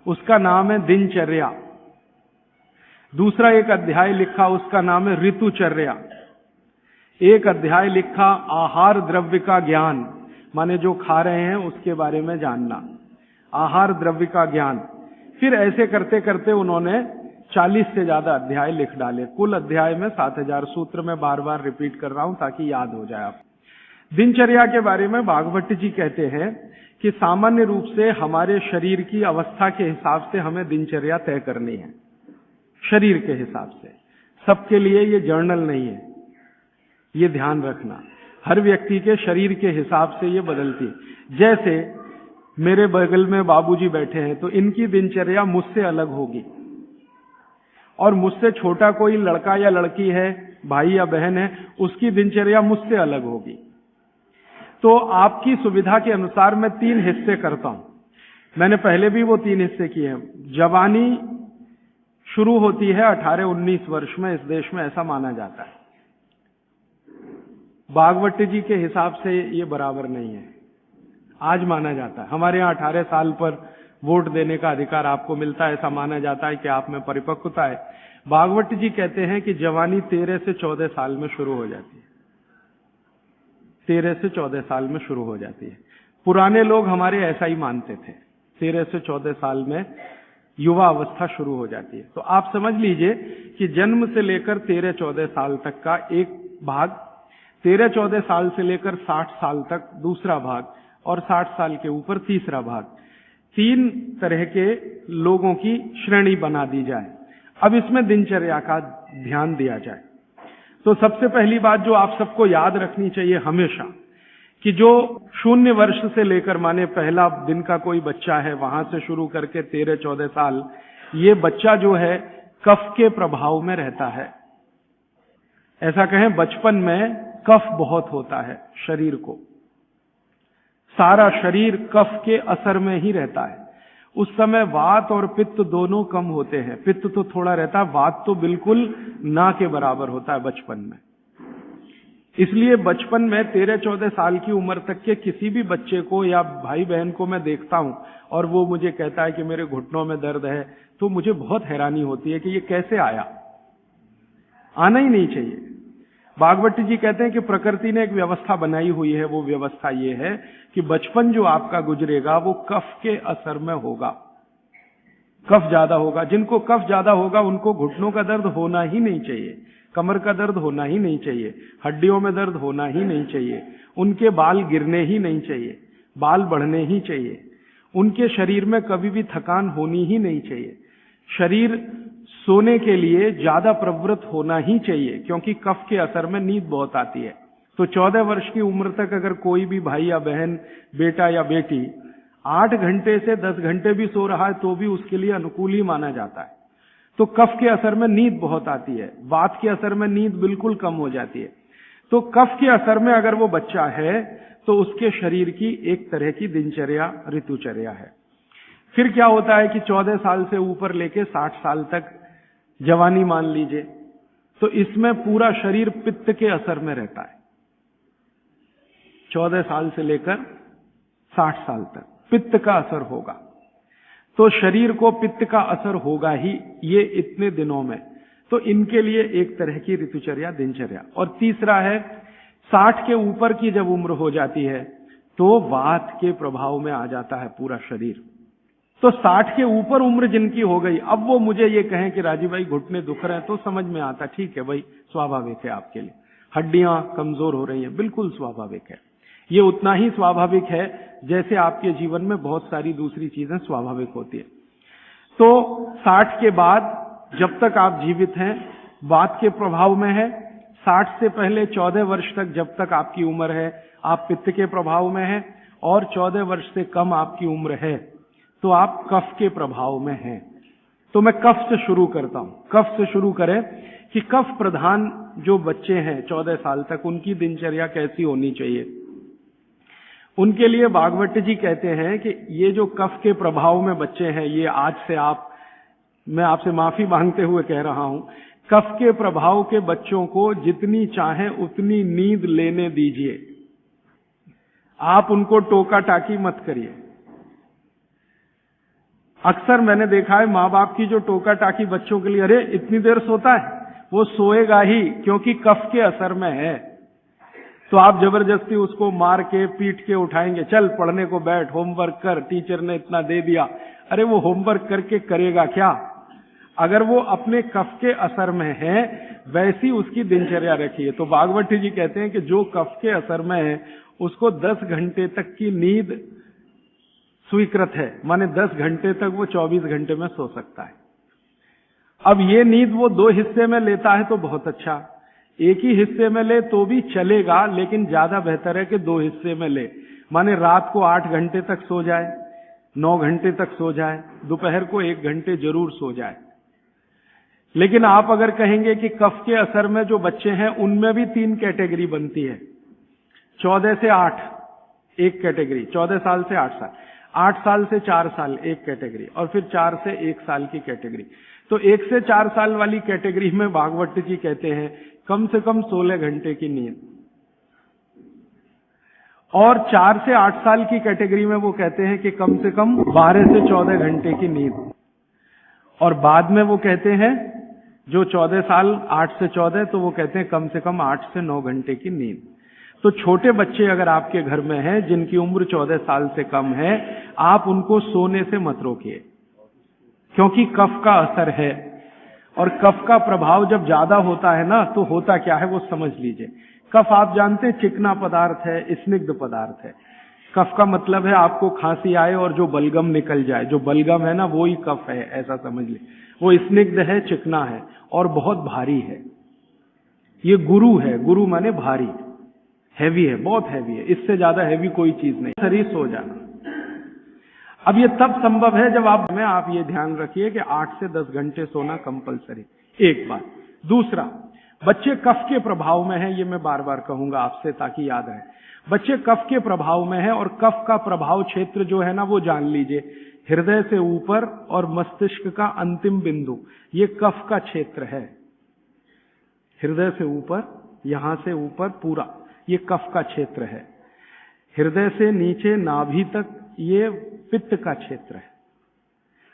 उसका नाम है दिनचर्या। दूसरा एक अध्याय लिखा, उसका नाम है ऋतुचर्या। एक अध्याय लिखा आहार द्रव्य का ज्ञान, माने जो खा रहे हैं उसके बारे में जानना, आहार द्रव्य का ज्ञान। फिर ऐसे करते करते उन्होंने 40 से ज्यादा अध्याय लिख डाले। कुल अध्याय में 7000 सूत्र में बार बार रिपीट कर रहा हूं ताकि याद हो जाए आप। दिनचर्या के बारे में भागवत जी कहते हैं कि सामान्य रूप से हमारे शरीर की अवस्था के हिसाब से हमें दिनचर्या तय करनी है, शरीर के हिसाब से। सबके लिए ये जर्नल नहीं है, ये ध्यान रखना। हर व्यक्ति के शरीर के हिसाब से ये बदलती है। जैसे मेरे बगल में बाबूजी बैठे हैं तो इनकी दिनचर्या मुझसे अलग होगी, और मुझसे छोटा कोई लड़का या लड़की है, भाई या बहन है, उसकी दिनचर्या मुझसे अलग होगी। तो आपकी सुविधा के अनुसार मैं 3 हिस्से करता हूं। मैंने पहले भी वो 3 हिस्से किए हैं। जवानी शुरू होती है 18-19 वर्ष में, इस देश में ऐसा माना जाता है। भागवत जी के हिसाब से ये बराबर नहीं है, आज माना जाता है। हमारे यहाँ 18 साल पर वोट देने का अधिकार आपको मिलता है, ऐसा माना जाता है कि आप में परिपक्वता है। भागवत जी कहते हैं कि जवानी 13 से 14 साल में शुरू हो जाती है, 13 से 14 साल में शुरू हो जाती है। पुराने लोग हमारे ऐसा ही मानते थे, 13 से 14 साल में युवा अवस्था शुरू हो जाती है। तो आप समझ लीजिए कि जन्म से लेकर 13-14 साल तक का एक भाग, 13-14 साल से लेकर 60 साल तक दूसरा भाग, और 60 साल के ऊपर तीसरा भाग। 3 तरह के लोगों की श्रेणी बना दी जाए। अब इसमें दिनचर्या का ध्यान दिया जाए तो सबसे पहली बात जो आप सबको याद रखनी चाहिए हमेशा, कि जो 0 वर्ष से लेकर, माने पहला दिन का कोई बच्चा है, वहां से शुरू करके 13-14 साल, ये बच्चा जो है कफ के प्रभाव में रहता है। ऐसा कहें, बचपन में कफ बहुत होता है शरीर को, सारा शरीर कफ के असर में ही रहता है। उस समय वात और पित्त दोनों कम होते हैं। पित्त तो थोड़ा रहता है, वात तो बिल्कुल ना के बराबर होता है बचपन में। इसलिए बचपन में 13-14 साल की उम्र तक के किसी भी बच्चे को या भाई बहन को मैं देखता हूं और वो मुझे कहता है कि मेरे घुटनों में दर्द है, तो मुझे बहुत हैरानी होती है कि ये कैसे आया। आना ही नहीं चाहिए। भागवत जी कहते हैं कि प्रकृति ने एक व्यवस्था बनाई हुई है। वो व्यवस्था ये है कि बचपन जो आपका गुजरेगा वो कफ के असर में होगा, कफ ज्यादा होगा। जिनको कफ ज्यादा होगा उनको घुटनों का दर्द होना ही नहीं चाहिए, कमर का दर्द होना ही नहीं चाहिए, हड्डियों में दर्द होना ही नहीं चाहिए, उनके बाल गिरने ही नहीं चाहिए, बाल बढ़ने ही चाहिए, उनके शरीर में कभी भी थकान होनी ही नहीं चाहिए। शरीर सोने के लिए ज्यादा प्रवृत्त होना ही चाहिए, क्योंकि कफ के असर में नींद बहुत आती है। तो 14 वर्ष की उम्र तक अगर कोई भी भाई या बहन, बेटा या बेटी 8 घंटे से 10 घंटे भी सो रहा है तो भी उसके लिए अनुकूल ही माना जाता है। तो कफ के असर में नींद बहुत आती है, वात के असर में नींद बिल्कुल कम हो जाती है। तो कफ के असर में अगर वो बच्चा है तो उसके शरीर की एक तरह की दिनचर्या ऋतुचर्या है। फिर क्या होता है कि 14 साल से ऊपर लेके 60 साल तक जवानी मान लीजिए, तो इसमें पूरा शरीर पित्त के असर में रहता है। 14 साल से लेकर 60 साल तक पित्त का असर होगा, तो शरीर को पित्त का असर होगा ही ये इतने दिनों में। तो इनके लिए एक तरह की ऋतुचर्या, दिनचर्या। और तीसरा है 60 के ऊपर की जब उम्र हो जाती है तो वात के प्रभाव में आ जाता है पूरा शरीर। तो 60 के ऊपर उम्र जिनकी हो गई, अब वो मुझे ये कहें कि राजीव भाई घुटने दुख रहे हैं, तो समझ में आता, ठीक है भाई, स्वाभाविक है आपके लिए, हड्डियां कमजोर हो रही हैं, बिल्कुल स्वाभाविक है। ये उतना ही स्वाभाविक है जैसे आपके जीवन में बहुत सारी दूसरी चीजें स्वाभाविक होती है। तो 60 के बाद जब तक आप जीवित हैं वात के प्रभाव में है, 60 से पहले 14 वर्ष तक जब तक आपकी उम्र है आप पित्त के प्रभाव में है, और 14 वर्ष से कम आपकी उम्र है तो आप कफ के प्रभाव में हैं। तो मैं कफ से शुरू करता हूं। कफ से शुरू करें कि कफ प्रधान जो बच्चे हैं 14 साल तक, उनकी दिनचर्या कैसी होनी चाहिए। उनके लिए भागवत जी कहते हैं कि ये जो कफ के प्रभाव में बच्चे हैं, ये आज से मैं आपसे माफी मांगते हुए कह रहा हूं, कफ के प्रभाव के बच्चों को जितनी चाहें उतनी नींद लेने दीजिए। आप उनको टोका टाकी मत करिए। अक्सर मैंने देखा है माँ बाप की जो टोका टाकी बच्चों के लिए, अरे इतनी देर सोता है, वो सोएगा ही क्योंकि कफ के असर में है। तो आप जबरदस्ती उसको मार के पीट के उठाएंगे, चल पढ़ने को बैठ, होमवर्क कर, टीचर ने इतना दे दिया। अरे वो होमवर्क करके करेगा क्या? अगर वो अपने कफ के असर में है, वैसी उसकी दिनचर्या रखिए। तो भागवती जी कहते हैं कि जो कफ के असर में है उसको 10 घंटे तक की नींद स्वीकृत है, माने 10 घंटे तक वो 24 घंटे में सो सकता है। अब ये नींद वो 2 हिस्से में लेता है तो बहुत अच्छा, एक ही हिस्से में ले तो भी चलेगा, लेकिन ज्यादा बेहतर है कि 2 हिस्से में ले। माने रात को 8 घंटे तक सो जाए, 9 घंटे तक सो जाए, दोपहर को 1 घंटे जरूर सो जाए। लेकिन आप अगर कहेंगे कि कफ के असर में जो बच्चे हैं उनमें भी 3 कैटेगरी बनती है। 14 से 8 एक कैटेगरी, 14 साल से 8 साल, 8 साल से 4 साल एक कैटेगरी, और फिर 4 से 1 साल की कैटेगरी। तो 1 से 4 साल वाली कैटेगरी में भागवत जी कहते हैं कम से कम 16 घंटे की नींद, और 4 से 8 साल की कैटेगरी में वो कहते हैं कि कम से कम 12 से 14 घंटे की नींद, और बाद में वो कहते हैं जो 14 साल 8 से 14, तो वो कहते हैं कम से कम 8 से 9 घंटे की नींद। तो छोटे बच्चे अगर आपके घर में हैं जिनकी उम्र 14 साल से कम है, आप उनको सोने से मत रोकिए, क्योंकि कफ का असर है, और कफ का प्रभाव जब ज्यादा होता है ना, तो होता क्या है वो समझ लीजिए। कफ आप जानते हैं चिकना पदार्थ है, स्निग्ध पदार्थ है। कफ का मतलब है आपको खांसी आए और जो बलगम निकल जाए, जो बलगम है ना वो ही कफ है, ऐसा समझ लीजिए। वो स्निग्ध है, चिकना है और बहुत भारी है। ये गुरु है, गुरु माने भारी, हैवी है, बहुत हैवी है, इससे ज्यादा हैवी कोई चीज नहीं। शरीर सो जाना। अब ये तब संभव है जब आप ये ध्यान रखिए कि 8 से 10 घंटे सोना कंपलसरी, एक बात। दूसरा, बच्चे कफ के प्रभाव में हैं, ये मैं बार बार कहूंगा आपसे ताकि याद रहे। बच्चे कफ के प्रभाव में हैं, और कफ का प्रभाव क्षेत्र जो है ना वो जान लीजिए, हृदय से ऊपर और मस्तिष्क का अंतिम बिंदु, ये कफ का क्षेत्र है। हृदय से ऊपर, यहां से ऊपर पूरा ये कफ का क्षेत्र है। हृदय से नीचे नाभि तक ये पित्त का क्षेत्र है,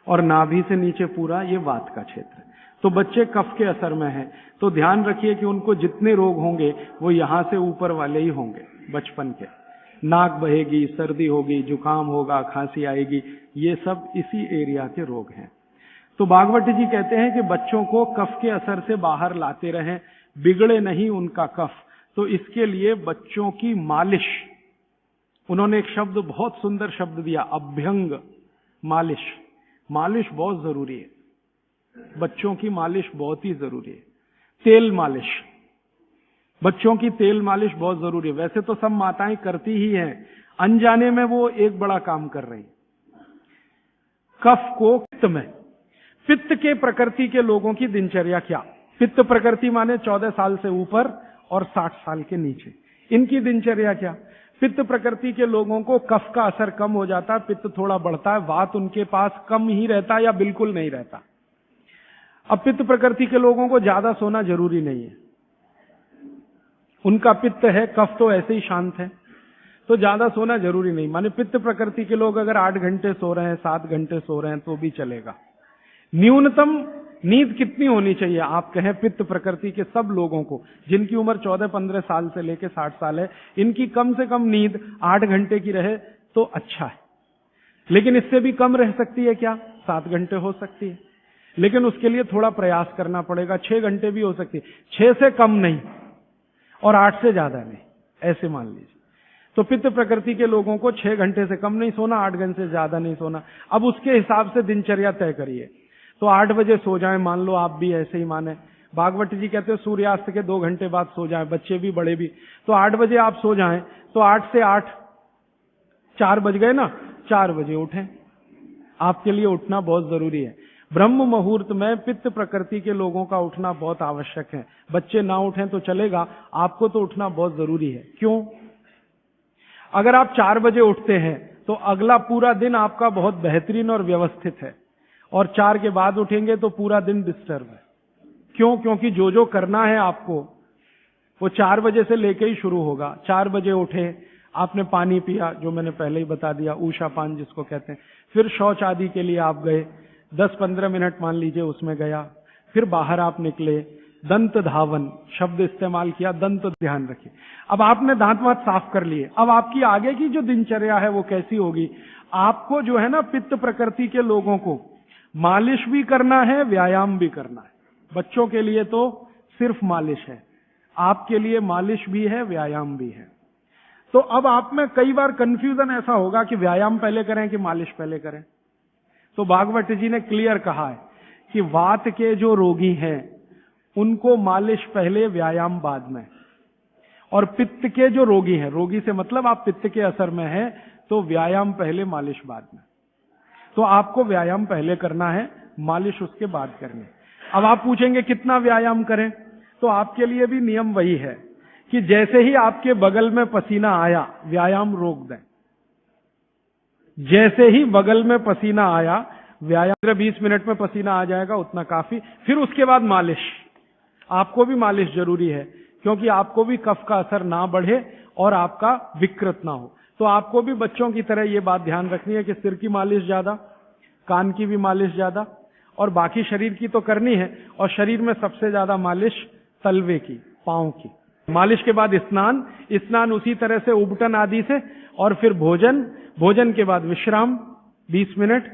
और नाभि से नीचे पूरा ये वात का क्षेत्र है। तो बच्चे कफ के असर में हैं, तो ध्यान रखिए कि उनको जितने रोग होंगे वो यहां से ऊपर वाले ही होंगे बचपन के। नाक बहेगी, सर्दी होगी, जुकाम होगा, खांसी आएगी, ये सब इसी एरिया के रोग हैं। तो भागवत जी कहते हैं कि बच्चों को कफ के असर से बाहर लाते रहें, बिगड़े नहीं उनका कफ। तो इसके लिए बच्चों की मालिश, उन्होंने एक शब्द, बहुत सुंदर शब्द दिया, अभ्यंग मालिश। मालिश बहुत जरूरी है, बच्चों की मालिश बहुत ही जरूरी है। तेल मालिश, बच्चों की तेल मालिश बहुत जरूरी है। वैसे तो सब माताएं करती ही हैं, अनजाने में वो एक बड़ा काम कर रही। कफ को पित्त में, पित्त के प्रकृति के लोगों की दिनचर्या क्या? पित्त प्रकृति माने 14 साल से ऊपर और 60 साल के नीचे, इनकी दिनचर्या क्या? पित्त प्रकृति के लोगों को कफ का असर कम हो जाता है, पित्त थोड़ा बढ़ता है, वात उनके पास कम ही रहता है या बिल्कुल नहीं रहता। अब पित्त प्रकृति के लोगों को ज्यादा सोना जरूरी नहीं है, उनका पित्त है, कफ तो ऐसे ही शांत है, तो ज्यादा सोना जरूरी नहीं। माने पित्त प्रकृति के लोग अगर 8 घंटे सो रहे हैं, 7 घंटे सो रहे हैं तो भी चलेगा। न्यूनतम नींद कितनी होनी चाहिए? आप कहें पित्त प्रकृति के सब लोगों को जिनकी उम्र 14-15 साल से लेकर 60 साल है, इनकी कम से कम नींद 8 घंटे की रहे तो अच्छा है। लेकिन इससे भी कम रह सकती है क्या? 7 घंटे हो सकती है, लेकिन उसके लिए थोड़ा प्रयास करना पड़ेगा। 6 घंटे भी हो सकती है, 6 से कम नहीं और 8 से ज्यादा नहीं, ऐसे मान लीजिए। तो पित्त प्रकृति के लोगों को 6 घंटे से कम नहीं सोना, 8 घंटे से ज्यादा नहीं सोना। अब उसके हिसाब से दिनचर्या तय करिए। तो 8 बजे सो जाएं, मान लो आप भी ऐसे ही माने। भागवत जी कहते हैं सूर्यास्त के 2 घंटे बाद सो जाएं, बच्चे भी बड़े भी। तो 8 बजे आप सो जाएं, तो 8 से 8 4 बज गए ना, 4 बजे उठें। आपके लिए उठना बहुत जरूरी है। ब्रह्म मुहूर्त में पित्त प्रकृति के लोगों का उठना बहुत आवश्यक है। बच्चे ना उठें तो चलेगा, आपको तो उठना बहुत जरूरी है। क्यों? अगर आप 4 बजे उठते हैं तो अगला पूरा दिन आपका बहुत बेहतरीन और व्यवस्थित है, और 4 के बाद उठेंगे तो पूरा दिन डिस्टर्ब है। क्यों? क्योंकि जो जो करना है आपको वो 4 बजे से लेके ही शुरू होगा। 4 बजे उठे, आपने पानी पिया, जो मैंने पहले ही बता दिया, ऊषा पान जिसको कहते हैं। फिर शौच आदि के लिए आप गए, 10-15 मिनट मान लीजिए उसमें गया, फिर बाहर आप निकले, दंत धावन शब्द इस्तेमाल किया, दंत ध्यान रखिए। अब आपने दांत वांत साफ कर लिए, अब आपकी आगे की जो दिनचर्या है वो कैसी होगी? आपको जो है ना, पित्त प्रकृति के लोगों को मालिश भी करना है, व्यायाम भी करना है। बच्चों के लिए तो सिर्फ मालिश है, आपके लिए मालिश भी है, व्यायाम भी है। तो अब आप में कई बार कंफ्यूजन ऐसा होगा कि व्यायाम पहले करें कि मालिश पहले करें। तो भागवत जी ने क्लियर कहा है कि वात के जो रोगी हैं उनको मालिश पहले, व्यायाम बाद में। और पित्त के जो रोगी हैं, रोगी से मतलब आप पित्त के असर में हैं, तो व्यायाम पहले, मालिश बाद में। तो आपको व्यायाम पहले करना है, मालिश उसके बाद करनी। अब आप पूछेंगे कितना व्यायाम करें? तो आपके लिए भी नियम वही है कि जैसे ही आपके बगल में पसीना आया, व्यायाम रोक दें। जैसे ही बगल में पसीना आया, व्यायाम 20 मिनट में पसीना आ जाएगा, उतना काफी। फिर उसके बाद मालिश। आपको भी मालिश जरूरी है, क्योंकि आपको भी कफ का असर ना बढ़े और आपका विकृत ना हो। तो आपको भी बच्चों की तरह ये बात ध्यान रखनी है कि सिर की मालिश ज्यादा, कान की भी मालिश ज्यादा, और बाकी शरीर की तो करनी है। और शरीर में सबसे ज्यादा मालिश तलवे की, पांव की। मालिश के बाद स्नान, स्नान उसी तरह से उबटन आदि से, और फिर भोजन, भोजन के बाद विश्राम 20 मिनट,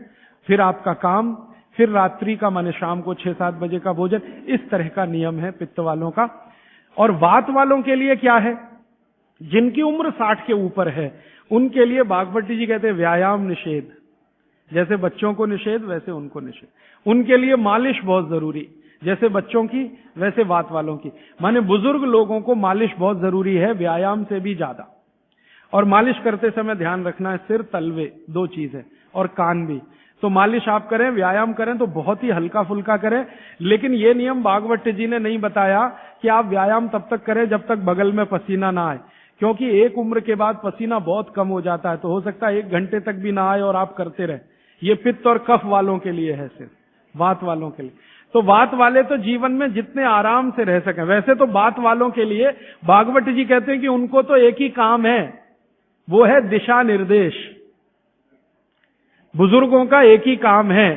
फिर आपका काम, फिर रात्रि का माने शाम को 6-7 बजे का भोजन। इस तरह का नियम है पित्त वालों का। और वात वालों के लिए क्या है? जिनकी उम्र 60 के ऊपर है उनके लिए भागवत जी कहते हैं व्यायाम निषेध। जैसे बच्चों को निषेध, वैसे उनको निषेध। उनके लिए मालिश बहुत जरूरी, जैसे बच्चों की वैसे वात वालों की। माने बुजुर्ग लोगों को मालिश बहुत जरूरी है, व्यायाम से भी ज्यादा। और मालिश करते समय ध्यान रखना है, सिर तलवे 2 चीज है, और कान भी। तो मालिश आप करें, व्यायाम करें तो बहुत ही हल्का फुल्का करें। लेकिन ये नियम भागवत जी ने नहीं बताया कि आप व्यायाम तब तक करें जब तक बगल में पसीना ना आए, क्योंकि एक उम्र के बाद पसीना बहुत कम हो जाता है। तो हो सकता है 1 घंटे तक भी ना आए और आप करते रहे। ये पित्त और कफ वालों के लिए है, सिर्फ वात वालों के लिए। तो वात वाले तो जीवन में जितने आराम से रह सकें। वैसे तो वात वालों के लिए भागवत जी कहते हैं कि उनको तो एक ही काम है, वो है दिशा निर्देश। बुजुर्गों का एक ही काम है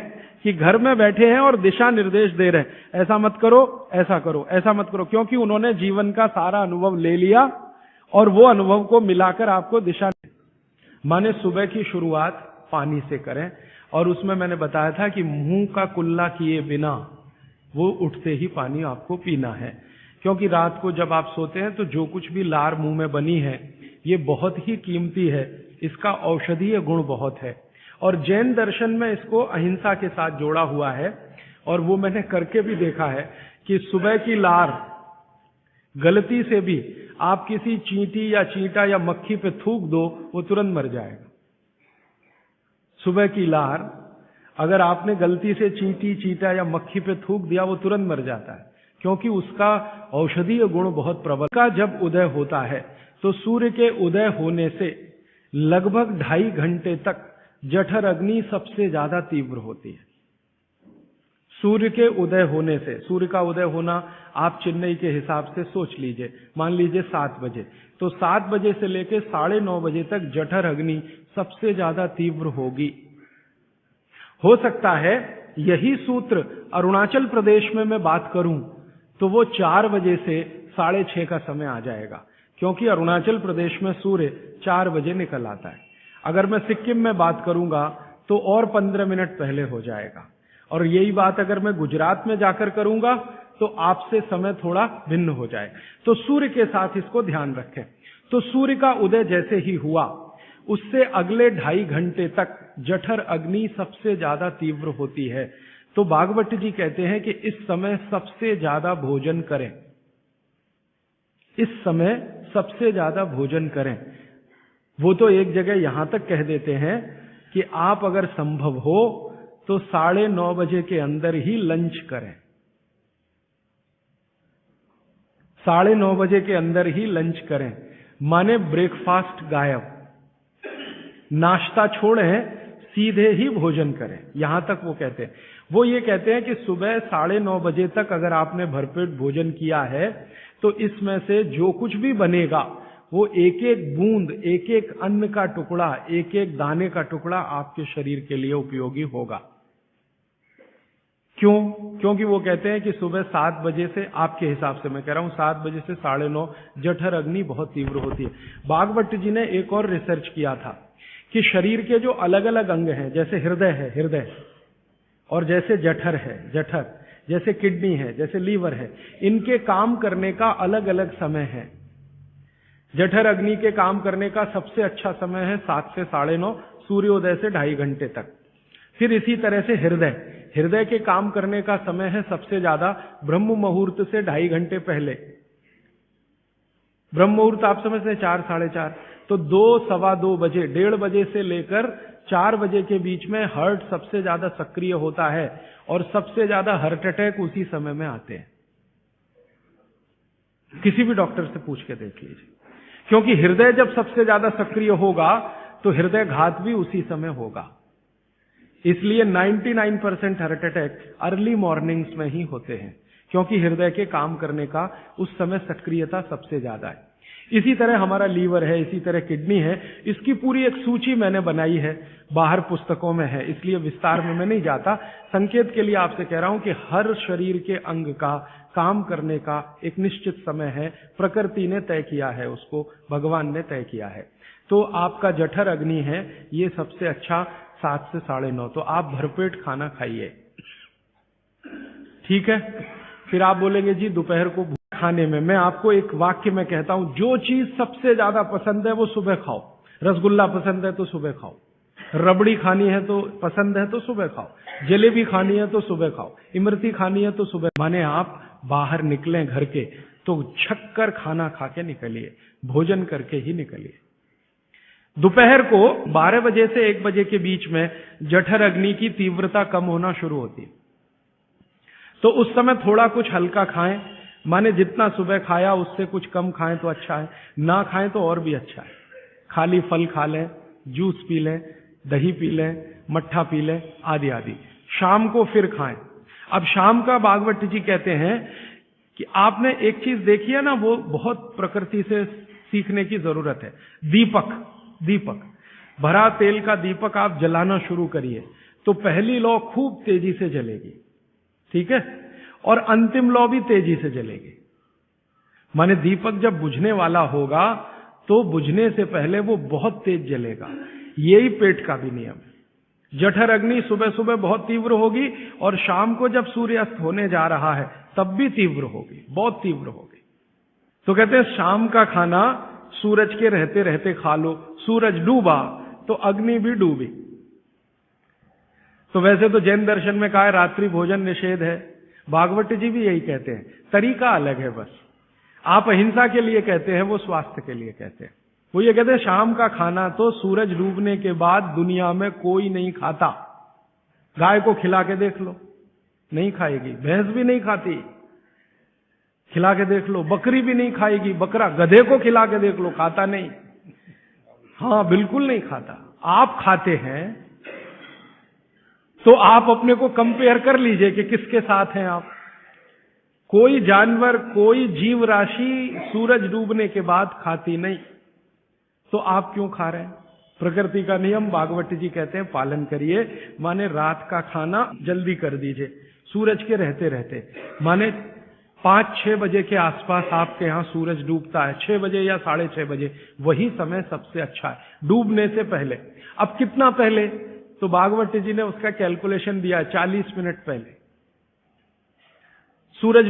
कि घर में बैठे हैं और दिशा निर्देश दे रहे हैं, ऐसा मत करो, ऐसा करो, ऐसा मत करो। क्योंकि उन्होंने जीवन का सारा अनुभव ले लिया और वो अनुभव को मिलाकर आपको दिशा। माने सुबह की शुरुआत पानी से करें, और उसमें मैंने बताया था कि मुंह का कुल्ला किए बिना वो उठते ही पानी आपको पीना है। क्योंकि रात को जब आप सोते हैं तो जो कुछ भी लार मुंह में बनी है ये बहुत ही कीमती है, इसका औषधीय गुण बहुत है। और जैन दर्शन में इसको अहिंसा के साथ जोड़ा हुआ है, और वो मैंने करके भी देखा है कि सुबह की लार गलती से भी आप किसी चींटी या चींटा या मक्खी पे थूक दो, वो तुरंत मर जाएगा। सुबह की लार अगर आपने गलती से चींटी, चींटा या मक्खी पे थूक दिया, वो तुरंत मर जाता है, क्योंकि उसका औषधीय गुण बहुत प्रबल का। जब उदय होता है तो सूर्य के उदय होने से लगभग 2.5 घंटे तक जठर अग्नि सबसे ज्यादा तीव्र होती है। सूर्य के उदय होने से, सूर्य का उदय होना आप चेन्नई के हिसाब से सोच लीजिए, मान लीजिए 7 बजे, तो 7 बजे से लेकर 9:30 बजे तक जठर अग्नि सबसे ज्यादा तीव्र होगी। हो सकता है यही सूत्र अरुणाचल प्रदेश में मैं बात करूं तो वो 4 बजे से 6:30 का समय आ जाएगा, क्योंकि अरुणाचल प्रदेश में सूर्य 4 बजे निकल आता है। अगर मैं सिक्किम में बात करूंगा तो और 15 मिनट पहले हो जाएगा। और यही बात अगर मैं गुजरात में जाकर करूंगा तो आपसे समय थोड़ा भिन्न हो जाए। तो सूर्य के साथ इसको ध्यान रखें। तो सूर्य का उदय जैसे ही हुआ, उससे अगले 2.5 घंटे तक जठर अग्नि सबसे ज्यादा तीव्र होती है। तो भागवत जी कहते हैं कि इस समय सबसे ज्यादा भोजन करें, इस समय सबसे ज्यादा भोजन करें। वो तो एक जगह यहां तक कह देते हैं कि आप अगर संभव हो तो 9:30 बजे के अंदर ही लंच करें। 9:30 बजे के अंदर ही लंच करें, माने ब्रेकफास्ट गायब, नाश्ता छोड़ें, सीधे ही भोजन करें। यहां तक वो कहते हैं। वो ये कहते हैं कि सुबह 9:30 बजे तक अगर आपने भरपेट भोजन किया है तो इसमें से जो कुछ भी बनेगा वो एक एक बूंद, एक एक अन्न का टुकड़ा, एक एक दाने का टुकड़ा आपके शरीर के लिए उपयोगी होगा। क्यों? क्योंकि वो कहते हैं कि सुबह 7 बजे से, आपके हिसाब से मैं कह रहा हूं, 7 बजे से 9:30 जठर अग्नि बहुत तीव्र होती है। भागवत जी ने एक और रिसर्च किया था कि शरीर के जो अलग अलग अंग हैं, जैसे हृदय है, हृदय, और जैसे जठर है, जठर, जैसे किडनी है, जैसे लीवर है, इनके काम करने का अलग अलग समय है। जठर अग्नि के काम करने का सबसे अच्छा समय है 7 से 9:30, सूर्योदय से 2.5 घंटे तक। फिर इसी तरह से हृदय, हृदय के काम करने का समय है सबसे ज्यादा ब्रह्म मुहूर्त से 2.5 घंटे पहले। ब्रह्म मुहूर्त आप समझते हैं 4, 4:30, तो 2, सवा 2 बजे, 1:30 बजे से लेकर 4 बजे के बीच में हार्ट सबसे ज्यादा सक्रिय होता है और सबसे ज्यादा हार्ट अटैक उसी समय में आते हैं। किसी भी डॉक्टर से पूछ के देख लीजिए, क्योंकि हृदय जब सबसे ज्यादा सक्रिय होगा तो हृदय घात भी उसी समय होगा। इसलिए 99% हार्ट अटैक अर्ली मॉर्निंग्स में ही होते हैं, क्योंकि हृदय के काम करने का उस समय सक्रियता सबसे ज्यादा है। इसी तरह हमारा लीवर है, इसी तरह किडनी है। इसकी पूरी एक सूची मैंने बनाई है, बाहर पुस्तकों में है, इसलिए विस्तार में मैं नहीं जाता। संकेत के लिए आपसे कह रहा हूं कि हर शरीर के अंग का काम करने का एक निश्चित समय है, प्रकृति ने तय किया है, उसको भगवान ने तय किया है। तो आपका जठर अग्नि है, ये सबसे अच्छा 7 से 9:30, तो आप भरपेट खाना खाइए, ठीक है। फिर आप बोलेंगे जी दोपहर को खाने में, मैं आपको एक वाक्य में कहता हूं, जो चीज सबसे ज्यादा पसंद है वो सुबह खाओ। रसगुल्ला पसंद है तो सुबह खाओ, रबड़ी खानी है तो पसंद है तो सुबह खाओ, जलेबी खानी है तो सुबह खाओ, इमरती खानी है तो सुबह। माने आप बाहर निकलें घर के तो छक्कर खाना खा के निकलिए, भोजन करके ही निकलिए। दोपहर को 12 बजे से 1 बजे के बीच में जठर अग्नि की तीव्रता कम होना शुरू होती है, तो उस समय थोड़ा कुछ हल्का खाएं। माने जितना सुबह खाया उससे कुछ कम खाएं तो अच्छा है, ना खाएं तो और भी अच्छा है। खाली फल खा लें, जूस पी लें, दही पी लें, मट्ठा पी लें, आदि आदि। शाम को फिर खाएं। अब शाम का भागवत जी कहते हैं कि आपने एक चीज देखी है ना, वो बहुत प्रकृति से सीखने की जरूरत है। दीपक, दीपक, भरा तेल का दीपक आप जलाना शुरू करिए तो पहली लौ खूब तेजी से जलेगी, ठीक है, और अंतिम लौ भी तेजी से जलेगी। माने दीपक जब बुझने वाला होगा तो बुझने से पहले वो बहुत तेज जलेगा। यही पेट का भी नियम है। जठर अग्नि सुबह सुबह बहुत तीव्र होगी और शाम को जब सूर्यास्त होने जा रहा है तब भी तीव्र होगी, बहुत तीव्र होगी। तो कहते हैं शाम का खाना सूरज के रहते रहते खा लो। सूरज डूबा तो अग्नि भी डूबी। तो वैसे तो जैन दर्शन में कहा है रात्रि भोजन निषेध है, भागवत जी भी यही कहते हैं, तरीका अलग है बस। आप अहिंसा के लिए कहते हैं, वो स्वास्थ्य के लिए कहते हैं। वो ये कहते हैं शाम का खाना तो सूरज डूबने के बाद दुनिया में कोई नहीं खाता। गाय को खिला के देख लो, नहीं खाएगी। भैंस भी नहीं खाती, खिला के देख लो। बकरी भी नहीं खाएगी, बकरा गधे को खिला के देख लो, खाता नहीं। हाँ, बिल्कुल नहीं खाता। आप खाते हैं तो आप अपने को कंपेयर कर लीजिए कि किसके साथ हैं आप। कोई जानवर, कोई जीव राशि सूरज डूबने के बाद खाती नहीं, तो आप क्यों खा रहे हैं? प्रकृति का नियम भागवत जी कहते हैं पालन करिए। माने रात का खाना जल्दी कर दीजिए, सूरज के रहते रहते। माने 5-6 बजे के आसपास आपके यहां सूरज डूबता है, 6 बजे या 6:30 बजे, वही समय सबसे अच्छा है डूबने से पहले। अब कितना पहले? तो भागवत जी ने उसका कैलकुलेशन दिया है, 40 मिनट पहले सूरज